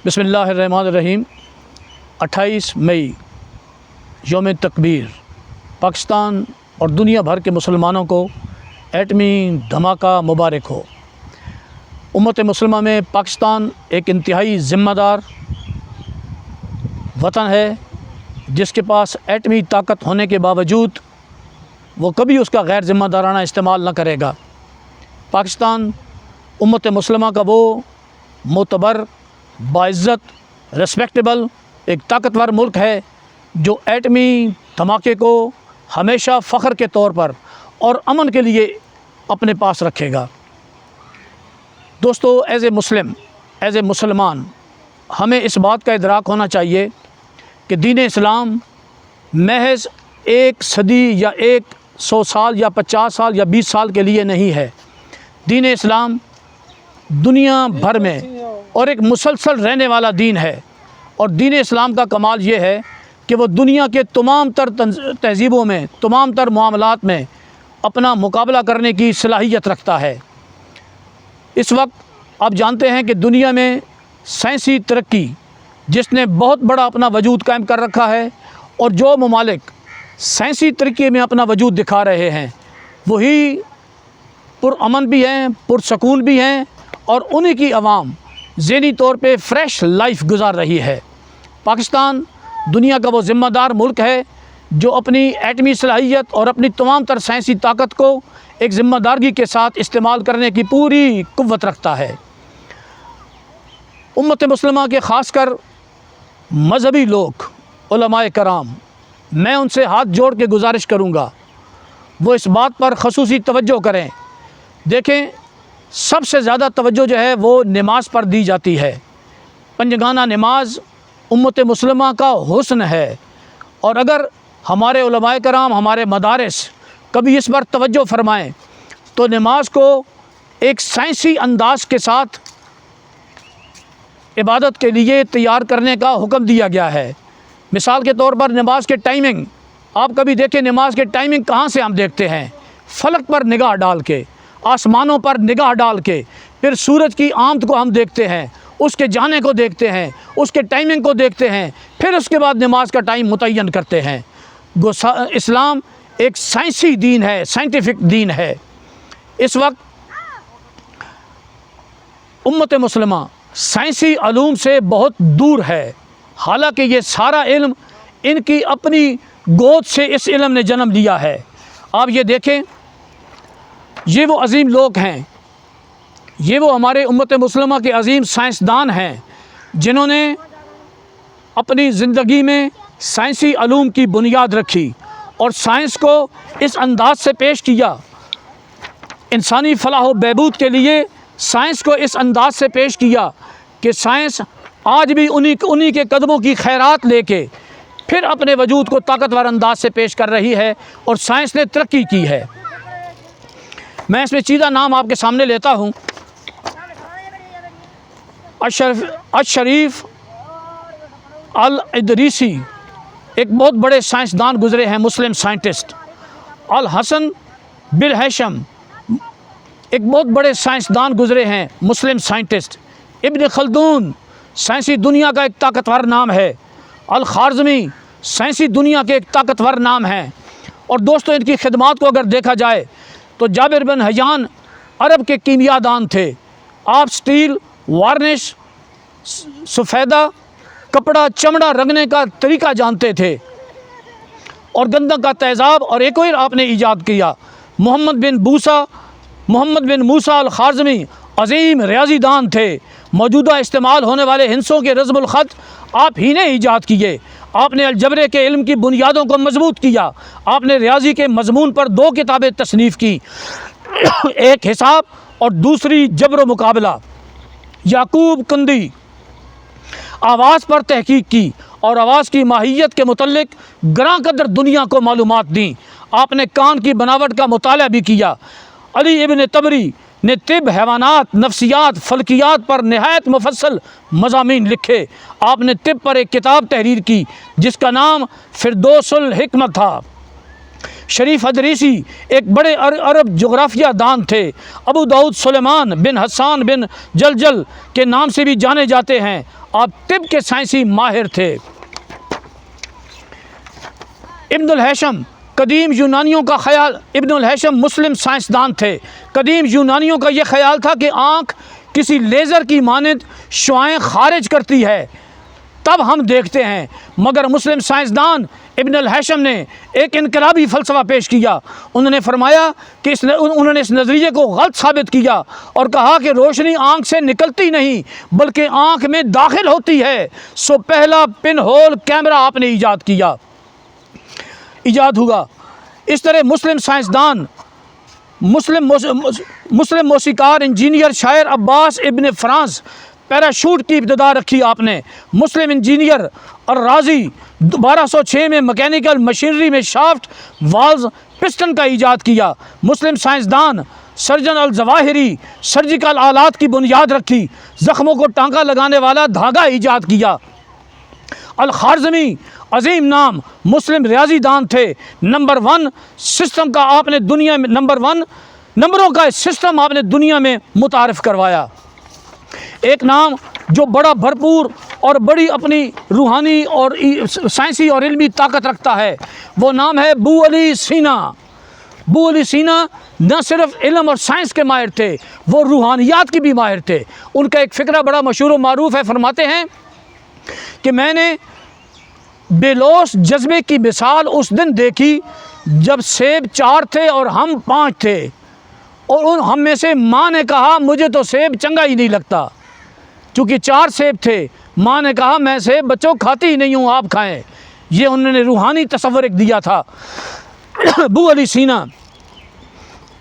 بسم اللہ الرحمن الرحیم۔ 28 مئی یوم تکبیر پاکستان اور دنیا بھر کے مسلمانوں کو ایٹمی دھماکہ مبارک ہو۔ امت مسلمہ میں پاکستان ایک انتہائی ذمہ دار وطن ہے جس کے پاس ایٹمی طاقت ہونے کے باوجود وہ کبھی اس کا غیر ذمہ دارانہ استعمال نہ کرے گا۔ پاکستان امت مسلمہ کا وہ معتبر، باعزت، ریسپیکٹیبل ایک طاقتور ملک ہے جو ایٹمی دھماکے کو ہمیشہ فخر کے طور پر اور امن کے لیے اپنے پاس رکھے گا۔ دوستو، ایز اے مسلمان ہمیں اس بات کا ادراک ہونا چاہیے کہ دین اسلام محض 1 صدی یا 100 سال یا 50 سال یا 20 سال کے لیے نہیں ہے۔ دین اسلام دنیا بھر میں اور ایک مسلسل رہنے والا دین ہے، اور دین اسلام کا کمال یہ ہے کہ وہ دنیا کے تمام تر تہذیبوں میں، تمام تر معاملات میں اپنا مقابلہ کرنے کی صلاحیت رکھتا ہے۔ اس وقت آپ جانتے ہیں کہ دنیا میں سائنسی ترقی جس نے بہت بڑا اپنا وجود قائم کر رکھا ہے، اور جو ممالک سائنسی ترقی میں اپنا وجود دکھا رہے ہیں وہی پرامن بھی ہیں، پرسکون بھی ہیں، اور انہی کی عوام ذہنی طور پہ فریش لائف گزار رہی ہے۔ پاکستان دنیا کا وہ ذمہ دار ملک ہے جو اپنی ایٹمی صلاحیت اور اپنی تمام تر سائنسی طاقت کو ایک ذمہ داری کے ساتھ استعمال کرنے کی پوری قوت رکھتا ہے۔ امت مسلمہ کے خاص کر مذہبی لوگ، علماء کرام، میں ان سے ہاتھ جوڑ کے گزارش کروں گا وہ اس بات پر خصوصی توجہ کریں۔ دیکھیں، سب سے زیادہ توجہ جو ہے وہ نماز پر دی جاتی ہے۔ پنجگانہ نماز امت مسلمہ کا حسن ہے، اور اگر ہمارے علماء کرام، ہمارے مدارس کبھی اس پر توجہ فرمائیں تو نماز کو ایک سائنسی انداز کے ساتھ عبادت کے لیے تیار کرنے کا حکم دیا گیا ہے۔ مثال کے طور پر نماز کے ٹائمنگ، آپ کبھی دیکھیں نماز کے ٹائمنگ کہاں سے ہم دیکھتے ہیں؟ فلک پر نگاہ ڈال کے، آسمانوں پر نگاہ ڈال کے، پھر سورج کی آمد کو ہم دیکھتے ہیں، اس کے جانے کو دیکھتے ہیں، اس کے ٹائمنگ کو دیکھتے ہیں، پھر اس کے بعد نماز کا ٹائم متعین کرتے ہیں۔ اسلام ایک سائنسی دین ہے، سائنٹیفک دین ہے۔ اس وقت امت مسلمہ سائنسی علوم سے بہت دور ہے، حالانکہ یہ سارا علم ان کی اپنی گود سے اس علم نے جنم لیا ہے۔ آپ یہ دیکھیں، یہ وہ عظیم لوگ ہیں، یہ وہ ہمارے امت مسلمہ کے عظیم سائنسدان ہیں جنہوں نے اپنی زندگی میں سائنسی علوم کی بنیاد رکھی اور سائنس کو اس انداز سے پیش کیا، انسانی فلاح و بہبود کے لیے سائنس کو اس انداز سے پیش کیا کہ سائنس آج بھی انہی کے قدموں کی خیرات لے کے پھر اپنے وجود کو طاقتور انداز سے پیش کر رہی ہے، اور سائنس نے ترقی کی ہے۔ میں اس میں چیدہ نام آپ کے سامنے لیتا ہوں۔ الشریف الادریسی ایک بہت بڑے سائنسدان گزرے ہیں، مسلم سائنٹسٹ۔ الحسن بالہیثم ایک بہت بڑے سائنسدان گزرے ہیں، مسلم سائنٹسٹ۔ ابن خلدون سائنسی دنیا کا ایک طاقتور نام ہے۔ الخوارزمی سائنسی دنیا کے ایک طاقتور نام ہیں۔ اور دوستو، ان کی خدمات کو اگر دیکھا جائے تو جابر بن حیان عرب کے کیمیا دان تھے۔ آپ سٹیل، وارنش، سفیدہ، کپڑا، چمڑا رنگنے کا طریقہ جانتے تھے، اور گندم کا تیزاب اور ایک اور آپ نے ایجاد کیا۔ محمد بن موسیٰ الخوارزمی عظیم ریاضی دان تھے۔ موجودہ استعمال ہونے والے ہندسوں کے رسم الخط آپ ہی نے ایجاد کیے۔ آپ نے الجبرے کے علم کی بنیادوں کو مضبوط کیا۔ آپ نے ریاضی کے مضمون پر 2 کتابیں تصنیف کی، ایک حساب اور دوسری جبر و مقابلہ۔ یعقوب کندی آواز پر تحقیق کی اور آواز کی ماہیت کے متعلق گراں قدر دنیا کو معلومات دیں۔ آپ نے کان کی بناوٹ کا مطالعہ بھی کیا۔ علی ابن طبری نے طب، حیوانات، نفسیات، فلکیات پر نہایت مفصل مضامین لکھے۔ آپ نے طب پر ایک کتاب تحریر کی جس کا نام فردوس الحکمت تھا۔ شریف ادریسی ایک بڑے عرب جغرافیہ دان تھے۔ ابو داؤد سلیمان بن حسان بن جلجل کے نام سے بھی جانے جاتے ہیں۔ آپ طب کے سائنسی ماہر تھے۔ ابن الہیثم قدیم یونانیوں کا خیال، ابن الہیثم مسلم سائنسدان تھے۔ قدیم یونانیوں کا یہ خیال تھا کہ آنکھ کسی لیزر کی مانند شعاعیں خارج کرتی ہے تب ہم دیکھتے ہیں، مگر مسلم سائنسدان ابن الہیثم نے ایک انقلابی فلسفہ پیش کیا۔ انہوں نے فرمایا کہ انہوں نے اس نظریے کو غلط ثابت کیا اور کہا کہ روشنی آنکھ سے نکلتی نہیں بلکہ آنکھ میں داخل ہوتی ہے، سو پہلا پن ہول کیمرہ آپ نے ایجاد ہوا۔ اس طرح مسلم سائنسدان، مسلم موسیقار، انجینئر، شاعر عباس ابن فرانس پیراشوٹ کی ابتدا رکھی آپ نے۔ مسلم انجینئر اور رازی 1206 میں مکینیکل مشینری میں شافٹ والز پسٹن کا ایجاد کیا۔ مسلم سائنسدان سرجن الظواہری سرجیکل آلات کی بنیاد رکھی، زخموں کو ٹانکا لگانے والا دھاگا ایجاد کیا۔ الخوارزمی عظیم نام مسلم ریاضی دان تھے۔ نمبر 1 سسٹم کا آپ نے دنیا میں نمبروں کا سسٹم آپ نے دنیا میں متعارف کروایا۔ ایک نام جو بڑا بھرپور اور بڑی اپنی روحانی اور سائنسی اور علمی طاقت رکھتا ہے، وہ نام ہے ابو علی سینا۔ ابو علی سینا نہ صرف علم اور سائنس کے ماہر تھے، وہ روحانیات کی بھی ماہر تھے۔ ان کا ایک فقرہ بڑا مشہور و معروف ہے، فرماتے ہیں کہ میں نے بے لوث جذبے کی مثال اس دن دیکھی جب سیب 4 تھے اور ہم 5 تھے، اور ہم میں سے ماں نے کہا مجھے تو سیب چنگا ہی نہیں لگتا، چونکہ 4 سیب تھے۔ ماں نے کہا میں سیب بچوں کھاتی ہی نہیں ہوں، آپ کھائیں۔ یہ انہوں نے روحانی تصور ایک دیا تھا۔ ابو علی سینا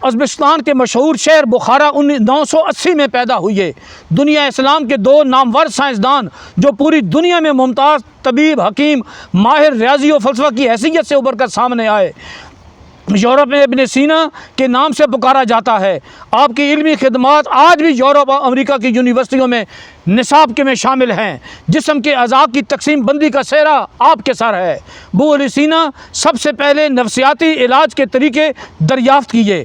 ازبکستان کے مشہور شہر بخارا 980 میں پیدا ہوئے۔ دنیا اسلام کے 2 نامور سائنسدان جو پوری دنیا میں ممتاز طبیب، حکیم، ماہر ریاضی و فلسفہ کی حیثیت سے ابھر کر سامنے آئے۔ یورپ میں ابن سینا کے نام سے پکارا جاتا ہے۔ آپ کی علمی خدمات آج بھی یورپ اور امریکہ کی یونیورسٹیوں میں نصاب کے میں شامل ہیں۔ جسم کے اعضاء کی تقسیم بندی کا سہرا آپ کے سر ہے۔ ابو علی سینا سب سے پہلے نفسیاتی علاج کے طریقے دریافت کیے۔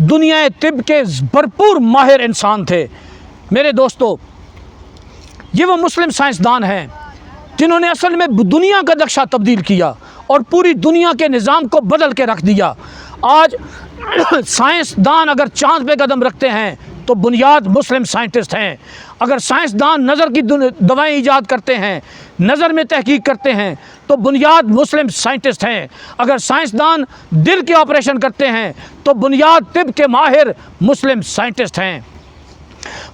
دنیا طب کے بھرپور ماہر انسان تھے۔ میرے دوستو، یہ وہ مسلم سائنسدان ہیں جنہوں نے اصل میں دنیا کا نقشہ تبدیل کیا اور پوری دنیا کے نظام کو بدل کے رکھ دیا۔ آج سائنسدان اگر چاند پہ قدم رکھتے ہیں تو بنیاد مسلم سائنٹسٹ ہیں۔ اگر سائنسدان نظر کی دوائیں ایجاد کرتے ہیں، نظر میں تحقیق کرتے ہیں تو بنیاد مسلم سائنٹسٹ ہیں۔ اگر سائنسدان دل کے آپریشن کرتے ہیں تو بنیاد طب کے ماہر مسلم سائنٹسٹ ہیں۔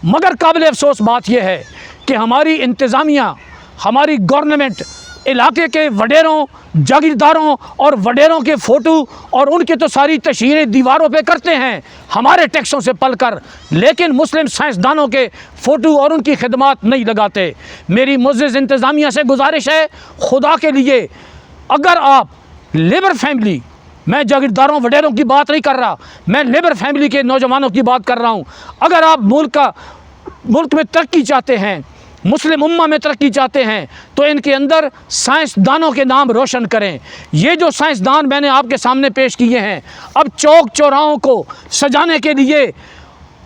مگر قابل افسوس بات یہ ہے کہ ہماری انتظامیہ، ہماری گورنمنٹ علاقے کے وڈیروں، جاگیرداروں اور وڈیروں کے فوٹو اور ان کی تو ساری تشہیریں دیواروں پہ کرتے ہیں ہمارے ٹیکسوں سے پل کر، لیکن مسلم سائنسدانوں کے فوٹو اور ان کی خدمات نہیں لگاتے۔ میری معزز انتظامیہ سے گزارش ہے، خدا کے لیے اگر آپ لیبر فیملی، میں جاگیرداروں وڈیروں کی بات نہیں کر رہا، میں لیبر فیملی کے نوجوانوں کی بات کر رہا ہوں، اگر آپ ملک میں ترقی چاہتے ہیں، مسلم امہ میں ترقی چاہتے ہیں تو ان کے اندر سائنسدانوں کے نام روشن کریں۔ یہ جو سائنسدان میں نے آپ کے سامنے پیش کیے ہیں، اب چوک چوراہوں کو سجانے کے لیے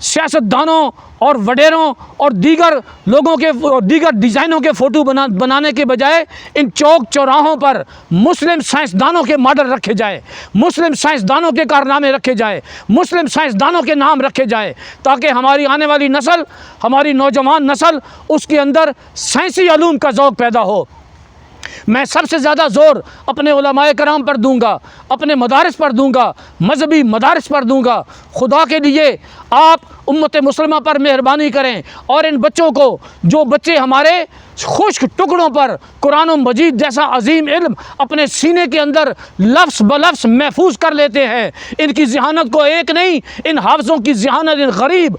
سیاستدانوں اور وڈیروں اور دیگر لوگوں کے دیگر ڈیزائنوں کے فوٹو بنانے کے بجائے ان چوک چوراہوں پر مسلم سائنسدانوں کے ماڈل رکھے جائے، مسلم سائنسدانوں کے کارنامے رکھے جائے، مسلم سائنسدانوں کے نام رکھے جائے، تاکہ ہماری آنے والی نسل، ہماری نوجوان نسل، اس کے اندر سائنسی علوم کا ذوق پیدا ہو۔ میں سب سے زیادہ زور اپنے علماء کرام پر دوں گا، اپنے مدارس پر دوں گا، مذہبی مدارس پر دوں گا۔ خدا کے لیے آپ امت مسلمہ پر مہربانی کریں اور ان بچوں کو، جو بچے ہمارے خشک ٹکڑوں پر قرآن و مجید جیسا عظیم علم اپنے سینے کے اندر لفظ بلفظ محفوظ کر لیتے ہیں، ان کی ذہانت کو ایک نہیں، ان حافظوں کی ذہانت، ان غریب،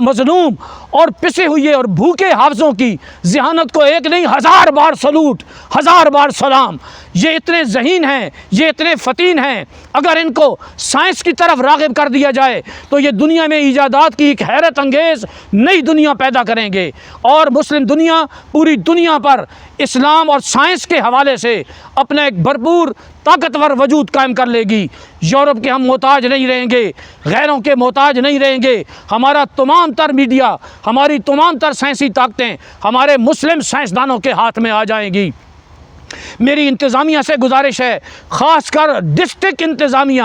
مظلوم اور پسے ہوئے اور بھوکے حافظوں کی ذہانت کو ایک نہیں، 1000 بار سلوٹ، 1000 بار سلام۔ یہ اتنے ذہین ہیں، یہ اتنے فتین ہیں، اگر ان کو سائنس کی طرف راغب کر دیا جائے تو یہ دنیا میں ایجادات کی ایک حیرت انگیز نئی دنیا پیدا کریں گے، اور مسلم دنیا پوری دنیا پر اسلام اور سائنس کے حوالے سے اپنا ایک بھرپور طاقتور وجود قائم کر لے گی۔ یورپ کے ہم محتاج نہیں رہیں گے، غیروں کے محتاج نہیں رہیں گے۔ ہمارا تمام تر میڈیا، ہماری تمام تر سائنسی طاقتیں ہمارے مسلم سائنسدانوں کے ہاتھ میں آ جائیں گی۔ میری انتظامیہ سے گزارش ہے، خاص کر ڈسٹرکٹ انتظامیہ،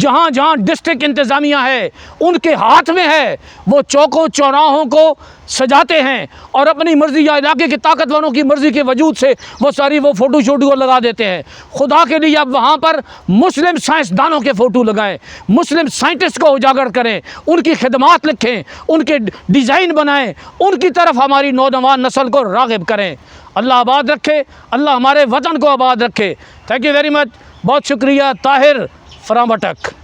جہاں جہاں ڈسٹرکٹ انتظامیہ ہے ان کے ہاتھ میں ہے، وہ چوکوں چوراہوں کو سجاتے ہیں اور اپنی مرضی یا علاقے کے طاقتوروں کی مرضی کے وجود سے وہ ساری وہ فوٹو شوٹو لگا دیتے ہیں۔ خدا کے لیے اب وہاں پر مسلم سائنسدانوں کے فوٹو لگائیں، مسلم سائنٹسٹ کو اجاگر کریں، ان کی خدمات لکھیں، ان کے ڈیزائن بنائیں، ان کی طرف ہماری نوجوان نسل کو راغب کریں۔ اللہ آباد رکھے، اللہ ہمارے وطن کو آباد رکھے۔ تھینک یو ویری مچ، بہت شکریہ۔ طاہر فرام اٹک۔